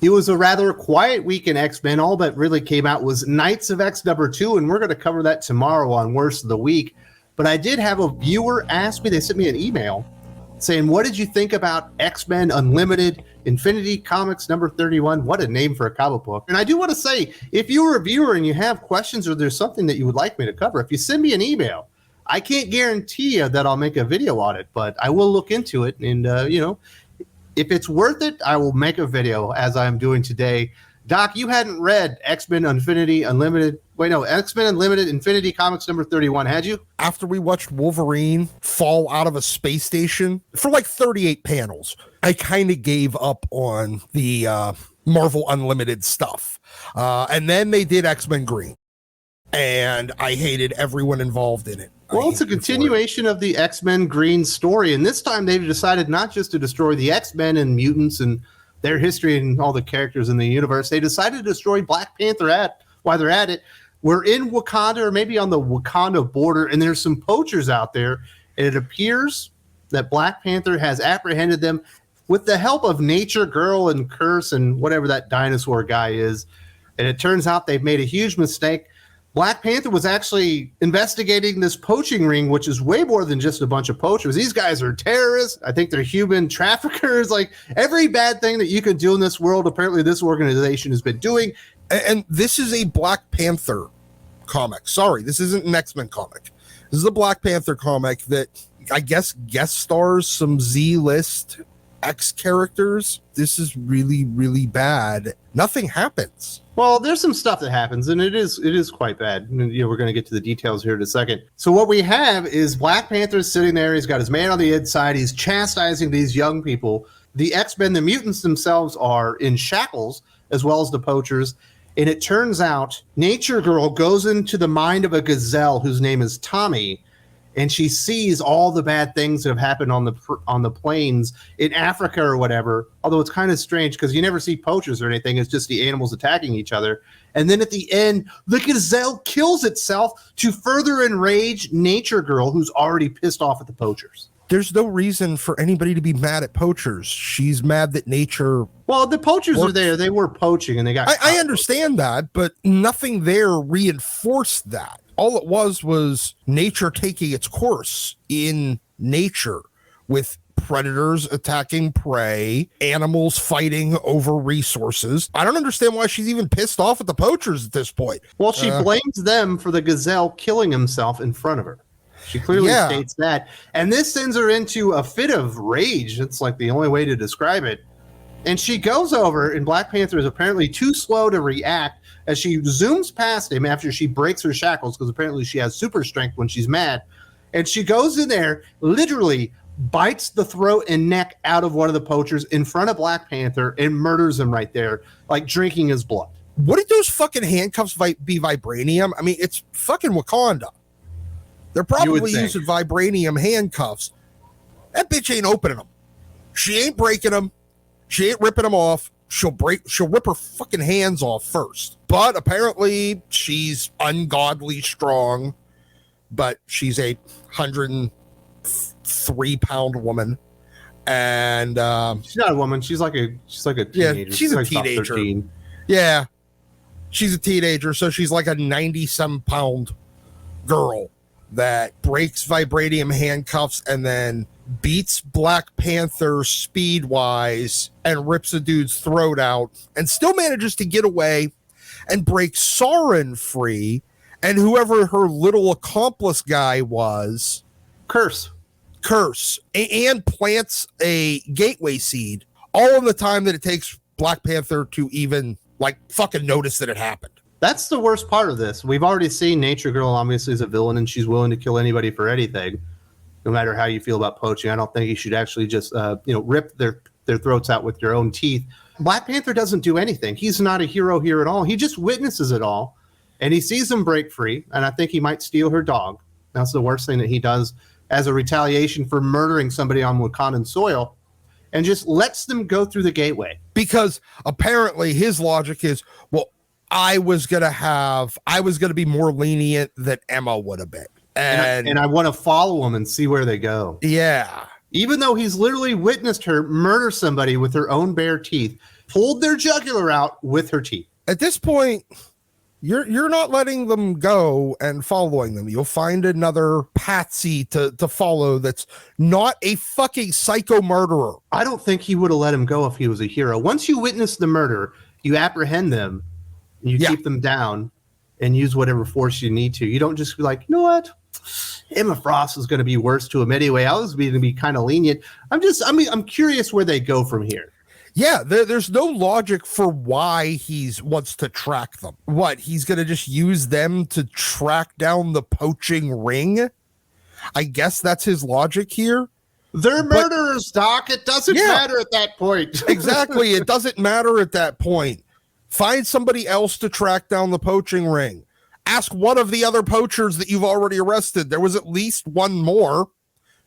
It was a rather quiet week in X-Men. All that really came out was Knights of X #2, and we're going to cover that tomorrow on Worst of the Week. But I did have a viewer ask me, they sent me an email saying, what did you think about X-Men Unlimited Infinity Comics #31? What a name for a comic book. And I do want to say, if you're a viewer and you have questions or there's something that you would like me to cover, if you send me an email, I can't guarantee you that I'll make a video on it, but I will look into it. And, if it's worth it, I will make a video as I'm doing today. Doc, you hadn't read X-Men Infinity Unlimited. X-Men Unlimited Infinity Comics #31, had you? After we watched Wolverine fall out of a space station for like 38 panels, I kind of gave up on the Marvel Unlimited stuff. And then they did X-Men Green, and I hated everyone involved in it. Well, it's a continuation of the X-Men Green story, and this time they've decided not just to destroy the X-Men and mutants and their history and all the characters in the universe. They decided to destroy Black Panther while they're at it. We're in Wakanda, or maybe on the Wakanda border, and there's some poachers out there, and it appears that Black Panther has apprehended them with the help of Nature Girl and Curse and whatever that dinosaur guy is. And it turns out they've made a huge mistake. Black Panther was actually investigating this poaching ring, which is way more than just a bunch of poachers. These guys are terrorists. I think they're human traffickers. Like every bad thing that you can do in this world, apparently this organization has been doing. And this is a Black Panther comic. Sorry, this isn't an X-Men comic. This is a Black Panther comic that I guess guest stars some Z-list X characters. This is really, really bad. Nothing happens. Well, there's some stuff that happens, and it is quite bad. And, we're going to get to the details here in a second. So what we have is Black Panther sitting there. He's got his man on the inside. He's chastising these young people. The X-Men, the mutants themselves, are in shackles, as well as the poachers. And it turns out Nature Girl goes into the mind of a gazelle whose name is Tommy, and she sees all the bad things that have happened on the plains in Africa or whatever. Although it's kind of strange because you never see poachers or anything. It's just the animals attacking each other. And then at the end, the gazelle kills itself to further enrage Nature Girl, who's already pissed off at the poachers. There's no reason for anybody to be mad at poachers. She's mad that nature... Well, the poachers are there. They were poaching and they got... I understand that, but nothing there reinforced that. All it was nature taking its course in nature, with predators attacking prey, animals fighting over resources. I don't understand why she's even pissed off at the poachers at this point. Well, she blames them for the gazelle killing himself in front of her. She clearly states that. And this sends her into a fit of rage. It's like the only way to describe it. And she goes over, and Black Panther is apparently too slow to react as she zooms past him after she breaks her shackles, because apparently she has super strength when she's mad. And she goes in there, literally bites the throat and neck out of one of the poachers in front of Black Panther and murders him right there, like drinking his blood. Wouldn't those fucking handcuffs be vibranium? I mean, it's fucking Wakanda. They're probably using vibranium handcuffs. That bitch ain't opening them. She ain't breaking them. She ain't ripping them off. She'll rip her fucking hands off first. But apparently she's ungodly strong. But she's a 103-pound woman. And she's not a woman. She's like a teenager. Yeah, she's a teenager. Yeah. She's a teenager, so she's like a 90-some-pound girl that breaks vibranium handcuffs and then beats Black Panther speed-wise and rips a dude's throat out and still manages to get away and break Sauron free, and whoever her little accomplice guy was, Curse, and plants a gateway seed, all in the time that it takes Black Panther to even fucking notice that it happened. That's the worst part of this. We've already seen Nature Girl obviously is a villain, and she's willing to kill anybody for anything, no matter how you feel about poaching. I don't think you should actually just rip their throats out with your own teeth. Black Panther doesn't do anything. He's not a hero here at all. He just witnesses it all, and he sees them break free, and I think he might steal her dog. That's the worst thing that he does as a retaliation for murdering somebody on Wakandan soil, and just lets them go through the gateway. Because apparently his logic is, well, I was going to be more lenient than Emma would have been. And I want to follow him and see where they go. Yeah. Even though he's literally witnessed her murder somebody with her own bare teeth, pulled their jugular out with her teeth. At this point, you're not letting them go and following them. You'll find another patsy to follow that's not a fucking psycho murderer. I don't think he would have let him go if he was a hero. Once you witness the murder, you apprehend them, and you keep them down, and use whatever force you need to. You don't just be like, you know what? Emma Frost is going to be worse to him anyway. I was going to be kind of lenient. I'm curious where they go from here. Yeah, there's no logic for why he wants to track them. What, he's going to just use them to track down the poaching ring? I guess that's his logic here. They're murderers, Doc. It doesn't matter at that point. Exactly. It doesn't matter at that point. Find somebody else to track down the poaching ring. Ask one of the other poachers that you've already arrested. There was at least one more.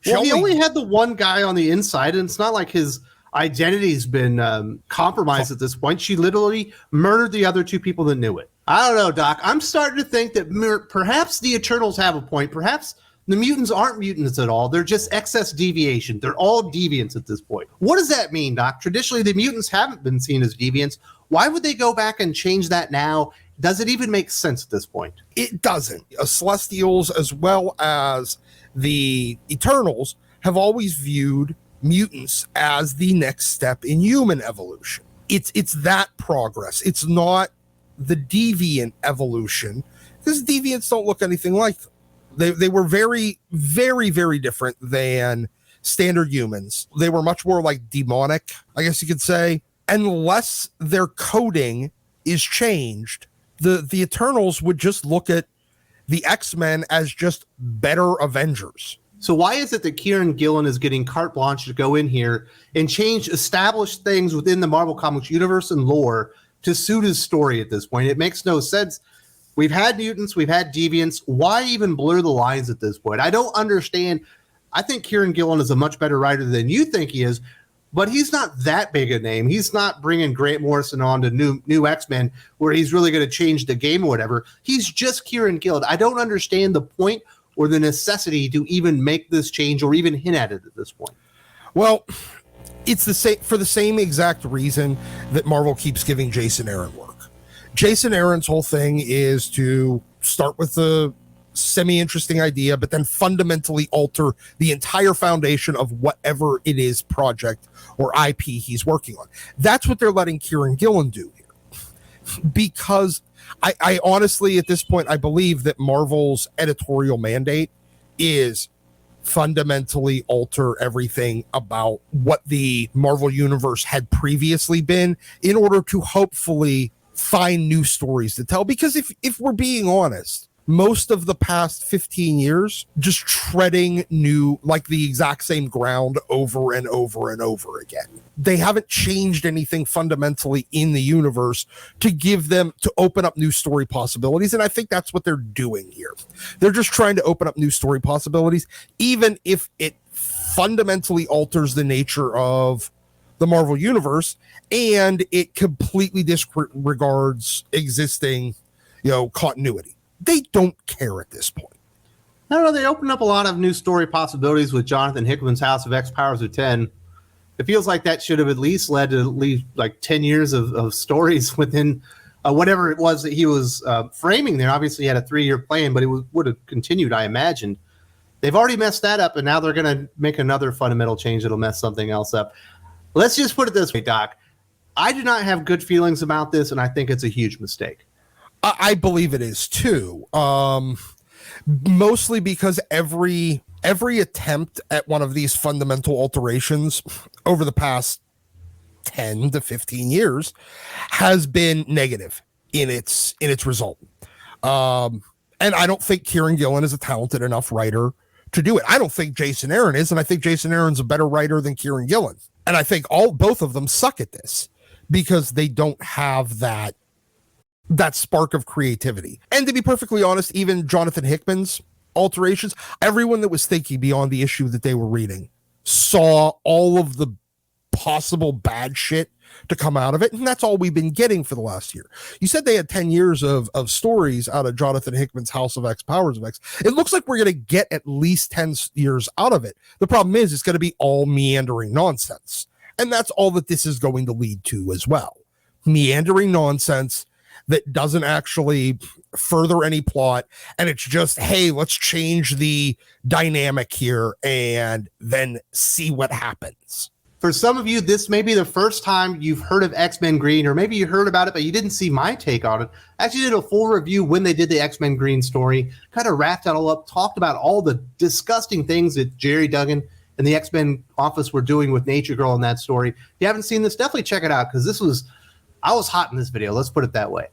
Well, he only had the one guy on the inside, and it's not like his identity's been compromised at this point. She literally murdered the other two people that knew it. I don't know, Doc. I'm starting to think that perhaps the Eternals have a point. Perhaps the mutants aren't mutants at all. They're just excess deviation. They're all deviants at this point. What does that mean, Doc? Traditionally, the mutants haven't been seen as deviants. Why would they go back and change that now? Does it even make sense at this point? It doesn't. Celestials, as well as the Eternals, have always viewed mutants as the next step in human evolution. It's that progress. It's not the deviant evolution, because deviants don't look anything like them. They were very, very, very different than standard humans. They were much more like demonic, I guess you could say. Unless their coding is changed, the Eternals would just look at the X-Men as just better Avengers. So why is it that Kieran Gillen is getting carte blanche to go in here and change established things within the Marvel Comics universe and lore to suit his story at this point? It makes no sense. We've had mutants, we've had deviants. Why even blur the lines at this point? I don't understand. I think Kieran Gillen is a much better writer than you think he is, but he's not that big a name. He's not bringing Grant Morrison on to new X-Men where he's really going to change the game or whatever. He's just Kieran Gillen. I don't understand the point or the necessity to even make this change or even hint at it at this point. Well, it's the same for the same exact reason that Marvel keeps giving Jason Aaron work. Jason Aaron's whole thing is to start with a semi-interesting idea, but then fundamentally alter the entire foundation of whatever it is project or IP he's working on. That's what they're letting Kieran Gillen do here. Because I honestly, at this point, I believe that Marvel's editorial mandate is fundamentally alter everything about what the Marvel universe had previously been in order to hopefully find new stories to tell. Because if we're being honest, most of the past 15 years just treading new, like the exact same ground over and over and over again. They haven't changed anything fundamentally in the universe to give them, to open up new story possibilities. And I think that's what they're doing here. They're just trying to open up new story possibilities, even if it fundamentally alters the nature of the Marvel universe and it completely disregards existing, continuity. They don't care at this point. I don't know. They opened up a lot of new story possibilities with Jonathan Hickman's House of X Powers of 10. It feels like that should have at least led to like 10 years of stories within whatever it was that he was framing there. Obviously, he had a 3-year plan, but it would have continued, I imagined. They've already messed that up, and now they're going to make another fundamental change that'll mess something else up. Let's just put it this way, Doc. I do not have good feelings about this, and I think it's a huge mistake. I believe it is too. Mostly because every attempt at one of these fundamental alterations over the past 10 to 15 years has been negative in its result. And I don't think Kieran Gillen is a talented enough writer to do it. I don't think Jason Aaron is, and I think Jason Aaron's a better writer than Kieran Gillen. And I think both of them suck at this because they don't have that spark of creativity. And to be perfectly honest, even Jonathan Hickman's alterations, everyone that was thinking beyond the issue that they were reading saw all of the possible bad shit to come out of it. And that's all we've been getting for the last year. You said they had 10 years of stories out of Jonathan Hickman's House of X, Powers of X. It looks like we're going to get at least 10 years out of it. The problem is it's going to be all meandering nonsense. And that's all that this is going to lead to as well. Meandering nonsense that doesn't actually further any plot. And it's just, hey, let's change the dynamic here and then see what happens. For some of you, this may be the first time you've heard of X-Men Green, or maybe you heard about it, but you didn't see my take on it. I actually did a full review when they did the X-Men Green story, kind of wrapped it all up, talked about all the disgusting things that Jerry Duggan and the X-Men office were doing with Nature Girl in that story. If you haven't seen this, definitely check it out, because I was hot in this video. Let's put it that way.